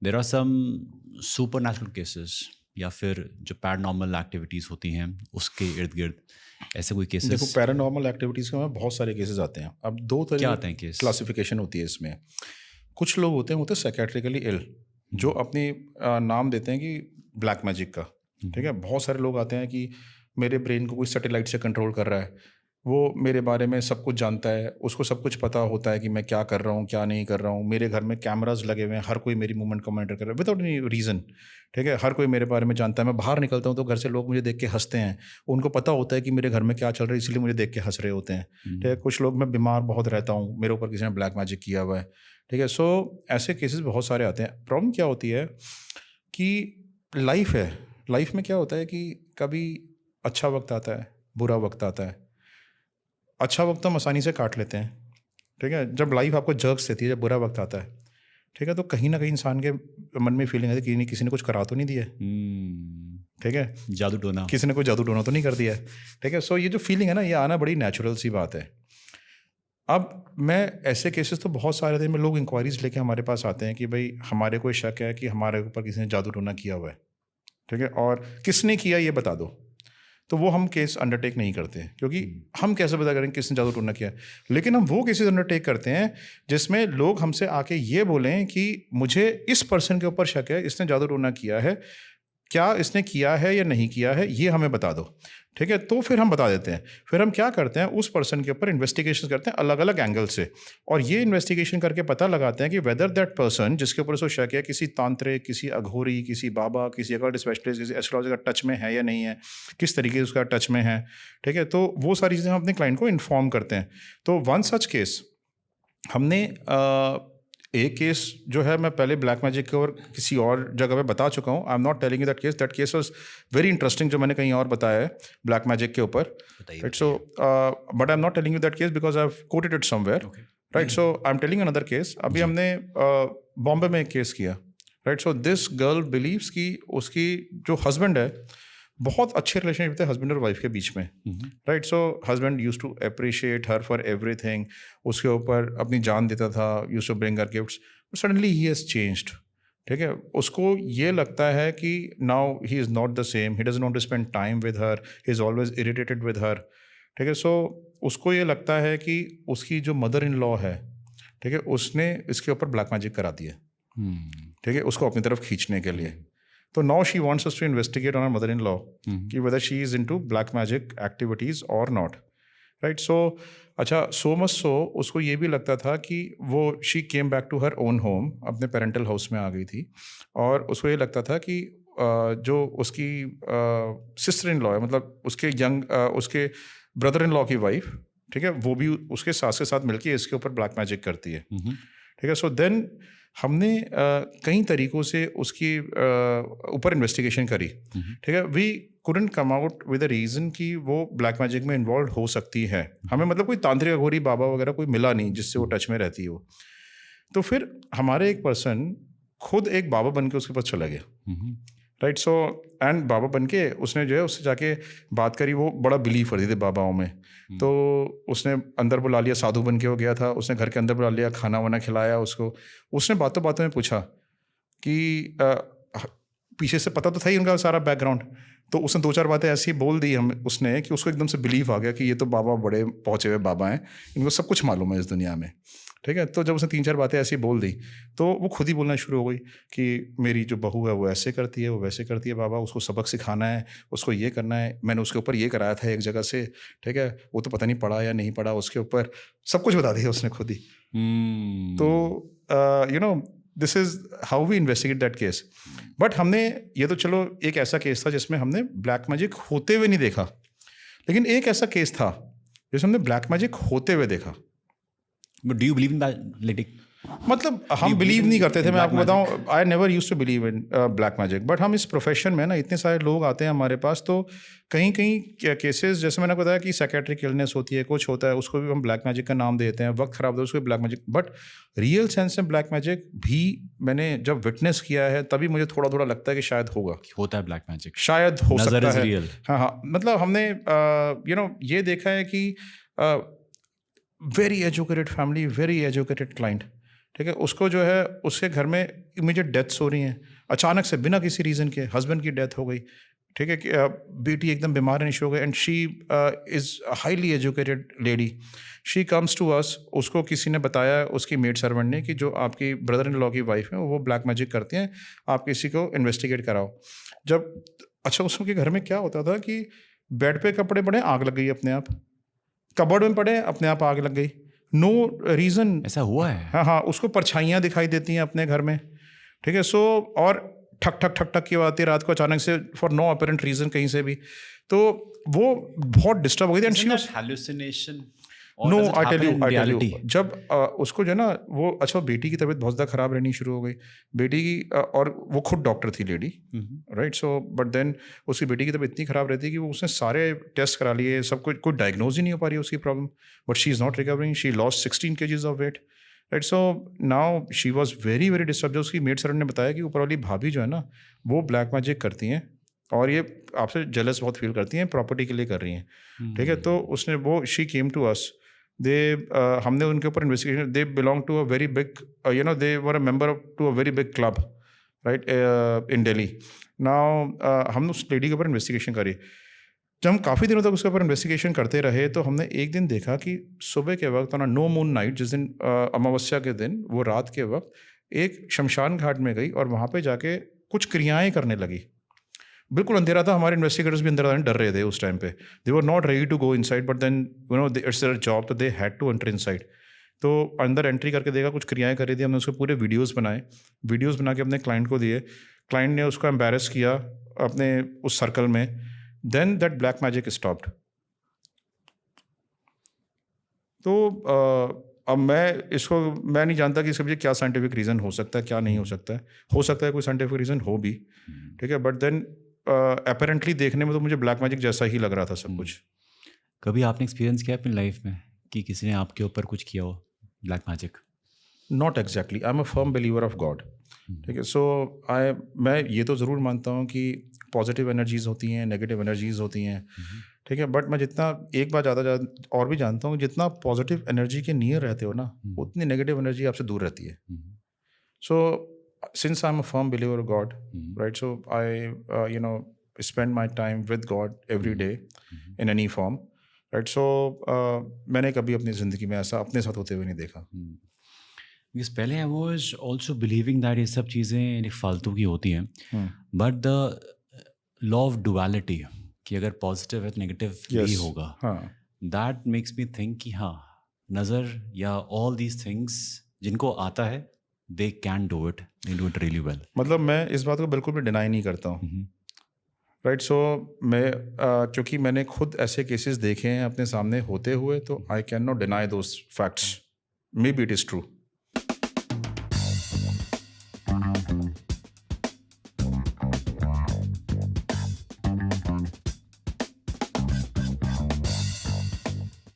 There are some supernatural cases या फिर जो पैरानॉर्मल एक्टिविटीज़ होती हैं उसके इर्द गिर्द ऐसे कोई देखो, केसेस पैरानॉर्मल एक्टिविटीज़ के में बहुत सारे केसेस आते हैं। अब दो क्या तरह आते हैं केस? क्लासिफिकेशन होती है इसमें। कुछ लोग होते हैं साइकेट्रिकली इल, जो अपनी नाम देते हैं कि ब्लैक मैजिक का। ठीक है, बहुत सारे लोग आते हैं कि मेरे ब्रेन को कोई सैटेलाइट से कंट्रोल कर रहा है, वो मेरे बारे में सब कुछ जानता है, उसको सब कुछ पता होता है कि मैं क्या कर रहा हूँ, क्या नहीं कर रहा हूँ। मेरे घर में कैमराज लगे हुए हैं, हर कोई मेरी मूवमेंट को मॉनिटर कर रहा है विदाउट एनी रीज़न। ठीक है, हर कोई मेरे बारे में जानता है। मैं बाहर निकलता हूँ तो घर से लोग मुझे देख के हंसते हैं, उनको पता होता है कि मेरे घर में क्या चल रहा है, इसलिए मुझे देख के हंस रहे होते हैं। ठीक है, कुछ लोग, मैं बीमार बहुत रहता हूँ, मेरे ऊपर किसी ने ब्लैक मैजिक किया हुआ है। ठीक है, सो ऐसे केसेस बहुत सारे आते हैं। प्रॉब्लम क्या होती है कि लाइफ है, लाइफ में क्या होता है कि कभी अच्छा वक्त आता है, बुरा वक्त आता है। अच्छा वक्त हम आसानी से काट लेते हैं। ठीक है, जब लाइफ आपको जर्क्स देती है, जब बुरा वक्त आता है, ठीक है, तो कहीं ना कहीं इंसान के मन में फीलिंग आती है कि नहीं, किसी ने कुछ करा तो नहीं दिया है। ठीक है, जादू टोना। किसी ने कोई जादू टोना तो नहीं कर दिया है। ठीक है, सो ये जो फीलिंग है ना, ये आना बड़ी नेचुरल सी बात है। अब मैं ऐसे केसेस तो बहुत सारे थे, में लोग इंक्वायरीज लेके हमारे पास आते हैं कि भाई हमारे को शक है कि हमारे ऊपर किसी ने जादू टोना किया हुआ है। ठीक है, और किसने किया ये बता दो। तो वो हम केस अंडरटेक नहीं करते हैं, क्योंकि हम कैसे पता करें किसने जादू टोना किया है। लेकिन हम वो केसेस अंडरटेक करते हैं जिसमें लोग हमसे आके ये बोलें कि मुझे इस पर्सन के ऊपर शक है, इसने जादू टोना किया है, क्या इसने किया है या नहीं किया है, ये हमें बता दो। ठीक है, तो फिर हम बता देते हैं। फिर हम क्या करते हैं, उस पर्सन के ऊपर इन्वेस्टिगेशन करते हैं अलग अलग एंगल से, और ये इन्वेस्टिगेशन करके पता लगाते हैं कि वेदर दैट पर्सन जिसके ऊपर उसको शक है किसी तांत्रिक, किसी अघोरी, किसी बाबा, किसी अकल्ट स्पेशलिस्ट, किसी एस्ट्रोलॉजी का टच में है या नहीं है, किस तरीके से उसका टच में है। ठीक है, तो वो सारी चीज़ें हम अपने क्लाइंट को इन्फॉर्म करते हैं। तो वन सच केस हमने एक केस जो है, मैं पहले ब्लैक मैजिक के और किसी और जगह पे बता चुका हूँ। आई am not telling you that case was very interesting, जो मैंने कहीं और बताया है ब्लैक मैजिक के ऊपर। Right, so but I am not telling you that case because I have quoted it somewhere. Right, so I am telling another case. अभी हमने बॉम्बे में एक केस किया। Right, so this girl believes कि उसकी जो हस्बैंड है, बहुत अच्छे रिलेशनशिप थे हस्बैंड और वाइफ के बीच में। Right, so husband used to appreciate her for everything, उसके ऊपर अपनी जान देता था, used to bring her gifts. Suddenly he has changed. ठीक है, उसको ये लगता है कि now he is not the same, he doesn't want to spend time with her, he is always irritated with her. ठीक है, सो उसको ये लगता है कि उसकी जो मदर इन लॉ है, ठीक है, उसने इसके ऊपर ब्लैक मैजिक करा दिया। ठीक है, उसको अपनी तरफ खींचने के लिए। तो now she wants us to investigate on her mother in law कि whether she is into black magic activities or not. Right, so अच्छा, सो मच सो उसको ये भी लगता था कि वो she came back to her own home, अपने पेरेंटल हाउस में आ गई थी, और उसको ये लगता था कि जो उसकी सिस्टर इन लॉ है, मतलब उसके उसके ब्रदर इन लॉ की वाइफ, ठीक है, वो भी उसके सास के साथ मिलके इसके ऊपर ब्लैक मैजिक करती है। ठीक है, सो देन हमने कई तरीकों से उसकी ऊपर इन्वेस्टिगेशन करी। ठीक है, we couldn't come out with a reason कि वो ब्लैक मैजिक में इन्वॉल्व हो सकती है। हमें मतलब कोई तांत्रिक अघोरी बाबा वगैरह कोई मिला नहीं जिससे वो टच में रहती हो। तो फिर हमारे एक पर्सन खुद एक बाबा बन के उसके पास चला गया। राइट, सो एंड बाबा बन के उसने जो है उससे जाके बात करी। वो बड़ा बिलीव करती थी बाबाओं में, तो उसने अंदर बुला लिया, साधु बन के हो गया था, उसने घर के अंदर बुला लिया, खाना वाना खिलाया उसको। उसने बातों बातों में पूछा कि पीछे से पता तो था ही उनका सारा बैकग्राउंड, तो उसने दो चार बातें ऐसी बोल दी हम उसने कि उसको एकदम से बिलीव आ गया कि ये तो बाबा बड़े पहुँचे हुए बाबा हैं, इनको सब कुछ मालूम है इस दुनिया में। ठीक है, तो जब उसने तीन चार बातें ऐसी बोल दी तो वो खुद ही बोलना शुरू हो गई कि मेरी जो बहू है वो ऐसे करती है, वो वैसे करती है बाबा, उसको सबक सिखाना है, उसको ये करना है, मैंने उसके ऊपर ये कराया था एक जगह से। ठीक है, वो तो पता नहीं पढ़ा या नहीं पढ़ा, उसके ऊपर सब कुछ बता दिया उसने खुद ही। तो you know, this is how we investigate that case. But हमने ये तो चलो एक ऐसा केस था जिसमें हमने ब्लैक मैजिक होते हुए नहीं देखा, लेकिन एक ऐसा केस था जिसमें हमने ब्लैक मैजिक होते हुए देखा। But do you believe in that? मतलब हम बिलीव नहीं करते थे, मैं आपको बताऊं, I never used to believe in black magic. But हम इस प्रोफेशन में ना, इतने सारे लोग आते हैं हमारे पास, तो कहीं कहीं केसेस, जैसे मैंने बताया कि साइकेट्रिक इलनेस होती है, कुछ होता है, उसको भी हम ब्लैक मैजिक का नाम देते हैं, वक्त खराब होता है उसको black magic. But real sense में ब्लैक मैजिक भी मैंने जब विटनेस किया है तभी मुझे थोड़ा थोड़ा लगता है कि शायद होता है ब्लैक मैजिक, शायद हो सकता है। रियल। हाँ हाँ, मतलब हमने ये देखा है कि very educated family, very educated client, ठीक है, उसको जो है उसके घर में इमीडिएट डेथ्स हो रही हैं अचानक से बिना किसी रीज़न के, हस्बैंड की डेथ हो गई, ठीक है, कि बेटी एकदम बीमार नहीं हो गई, and she is highly educated lady, she comes to us, उसको किसी ने बताया, उसकी मेड सर्वेंट ने, कि जो आपकी ब्रदर इन लॉ की वाइफ है वो ब्लैक मैजिक करती हैं, आप किसी को इन्वेस्टिगेट कराओ। जब अच्छा उसके घर में क्या होता था कि बेड पे कपड़े पड़े, आग लग गई अपने आप, कबर्ड में पड़े, अपने आप आग लग गई, नो रीज़न। ऐसा हुआ है? हाँ हाँ, उसको परछाइयाँ दिखाई देती हैं अपने घर में, ठीक है, सो और ठक ठक ठक ठक की आती है रात को अचानक से फॉर नो अपरेंट रीज़न कहीं से भी, तो वो बहुत डिस्टर्ब हो गई थी, and she was hallucination no, I tell you, जब उसको जो है ना वो, अच्छा बेटी की तबीयत बहुत ज़्यादा ख़राब रहनी शुरू हो गई, बेटी की और वो खुद डॉक्टर थी lady, right, so but then उसकी बेटी की तबीयत इतनी ख़राब रहती है कि वो उसने सारे टेस्ट करा लिए, सब कुछ, कोई डायग्नोज ही नहीं हो पा रही है उसकी problem, but she is not recovering, she lost 16 kgs of weight, right, so now she was very very disturb. जो उसकी मेड सर्वेंट ने बताया कि ऊपर वाली भाभी जो है ना वो ब्लैक मैजिक करती हैं और ये आपसे जेलस बहुत फील करती हैं, प्रॉपर्टी के लिए कर रही हैं, ठीक है, तो उसने वो शी केम टू अस, दे हमने उनके ऊपर investigation, they belong to a very big, you know, they were a member to a very big club, right, in Delhi. Now हमने उस लेडी के ऊपर इन्वेस्टिगेशन करी, जब हम काफ़ी दिनों तक उसके ऊपर इन्वेस्टिगेशन करते रहे तो हमने एक दिन देखा कि सुबह के वक्त ऑन नो मून नाइट, जिस दिन अमावस्या के दिन, वो रात के वक्त एक शमशान घाट में गई और वहाँ पे जाके कुछ क्रियाएं करने लगी। बिल्कुल अंधेरा था, हमारे इन्वेस्टिगेटर्स भी अंदर डर रहे थे उस टाइम पे, they were not ready to go inside, but then you know it's their job, तो they had to enter inside. तो अंदर एंट्री करके देखा, कुछ क्रियाएं कर रही थी, हमने उसके पूरे वीडियोज़ बनाए, वीडियोज़ बना के अपने क्लाइंट को दिए, क्लाइंट ने उसको एम्बेरस किया अपने उस सर्कल में, then that black magic stopped. तो अब मैं नहीं जानता कि इसके पीछे क्या साइंटिफिक रीज़न हो सकता है, क्या नहीं हो सकता है, कोई साइंटिफिक रीज़न हो भी, ठीक है, बट देन अपेरेंटली देखने में तो मुझे ब्लैक मैजिक जैसा ही लग रहा था सब कुछ। कभी आपने एक्सपीरियंस किया अपनी लाइफ में कि किसी ने आपके ऊपर कुछ किया हो black magic? Not exactly, I am a firm believer of God, ठीक है, सो मैं ये तो ज़रूर मानता हूँ कि पॉजिटिव एनर्जीज़ होती हैं, नेगेटिव एनर्जीज़ होती हैं, ठीक है, बट मैं जितना एक बार ज़्यादा और भी जानता हूँ, जितना पॉजिटिव एनर्जी के नियर रहते हो ना, उतनी नेगेटिव एनर्जी आपसे दूर रहती है। सो since I'm a firm believer of God, right? So I, you know, spend my time with God every day in any form, right? So मैंने कभी अपनी ज़िंदगी में ऐसा अपने साथ होते हुए नहीं देखा। बिकॉज पहले I was also believing that ये सब चीज़ें फालतू की होती हैं, but the law of duality कि अगर पॉजिटिव है तो नेगेटिव भी होगा, दैट मेक्स मी थिंक कि हाँ, नज़र या ऑल दीज थिंग्स जिनको आता है they can do it, they do it really well. मतलब मैं इस बात को बिल्कुल भी डिनाई नहीं करता हूँ, राइट, सो मैं क्योंकि मैंने खुद ऐसे केसेस देखे हैं अपने सामने होते हुए, तो I can not deny those facts, may be it is true.